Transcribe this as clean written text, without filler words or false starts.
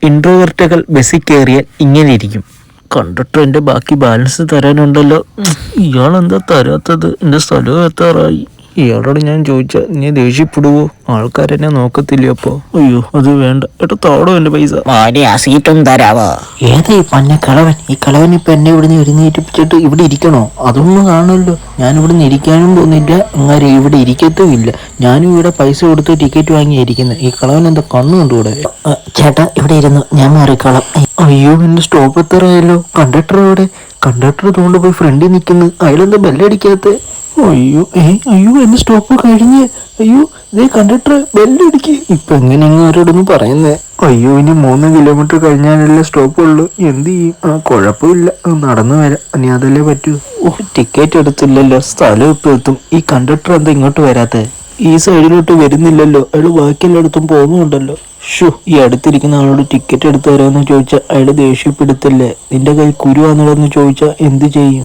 ഇൻട്രോവേർട്ടുകൾ ബസ്സിൽ കയറിയാൽ ഇങ്ങനെ ഇരിക്കും. കണ്ടിട്ട് എൻ്റെ ബാക്കി ബാലൻസ് തരാനുണ്ടല്ലോ. ഇയാളെന്താ തരാത്തത്? എൻ്റെ സ്ഥലവും എത്താറായി. ഇയാളോട് ഞാൻ ചോദിച്ചാൽ നീ ദേഷ്യപ്പെടുവോ? ആൾക്കാരെന്നെ നോക്കത്തില്ല അപ്പൊ? അയ്യോ അത് വേണ്ട ഏട്ടാ, താടോ എൻ്റെ പൈസ. ആ സീറ്റും തരാവോ? ഏതാ ഈ പന്ന കളവൻ? ഈ കളവൻ ഇപ്പൊ എന്നെ ഇവിടുന്ന് എഴുന്നേറ്റിപ്പിച്ചിട്ട് ഇവിടെ ഇരിക്കണോ? അതൊന്നും കാണുമല്ലോ. ഞാൻ ഇവിടുന്ന് ഇരിക്കാനും പോകുന്നില്ല, അങ്ങനെ ഇവിടെ ഇരിക്കത്തും ഇല്ല. ഞാനും ഇവിടെ പൈസ കൊടുത്ത് ടിക്കറ്റ് വാങ്ങിയിരിക്കുന്നത്. ഈ കളവൻ എന്താ കണ്ണു കണ്ടുകൂടെ? ചേട്ടാ ഇവിടെ ഇരുന്നു, ഞാൻ മാറിക്കോളാം. അയ്യോ എന്റെ സ്റ്റോപ്പ് എത്തറായല്ലോ. കണ്ടക്ടർ എവിടെ? കണ്ടക്ടർ തോണ്ട് പോയി ഫ്രണ്ടിൽ നിൽക്കുന്നു. അയാളെന്താ ബെല്ലടിക്കാത്ത? അയ്യോ അയ്യോ എന്റെ സ്റ്റോപ്പ് കഴിഞ്ഞ്. അയ്യോ ഇതേ കണ്ടക്ടർ ബെല്ലടിക്ക്. ഇപ്പൊ എങ്ങനെയെങ്കിലും അവരോടൊന്ന് പറയുന്നേ. അയ്യോ ഇനി 3 കിലോമീറ്റർ കഴിഞ്ഞാലല്ലേ സ്റ്റോപ്പ് ഉള്ളു. എന്ത് ചെയ്യും? കുഴപ്പമില്ല, നടന്നു വരാം. ഇനി അതല്ലേ പറ്റൂ. ടിക്കറ്റ് എടുത്തില്ലല്ലോ, സ്ഥലം ഇപ്പൊ എത്തും. ഈ കണ്ടക്ടർ എന്താ ഇങ്ങോട്ട് വരാത്തെ? ഈ സൈഡിലോട്ട് വരുന്നില്ലല്ലോ. അയാൾ ബാക്കി എല്ലായിടത്തും പോകുന്നുണ്ടല്ലോ. ഈ അടുത്തിരിക്കുന്ന ആളോട് ടിക്കറ്റ് എടുത്തു തരാമെന്ന് ചോദിച്ചാൽ അയാൾ ദേഷ്യപ്പെടുത്തല്ലേ? നിന്റെ കൈ കുരുവാന്നുള്ളതെന്ന് ചോദിച്ചാൽ എന്ത് ചെയ്യും?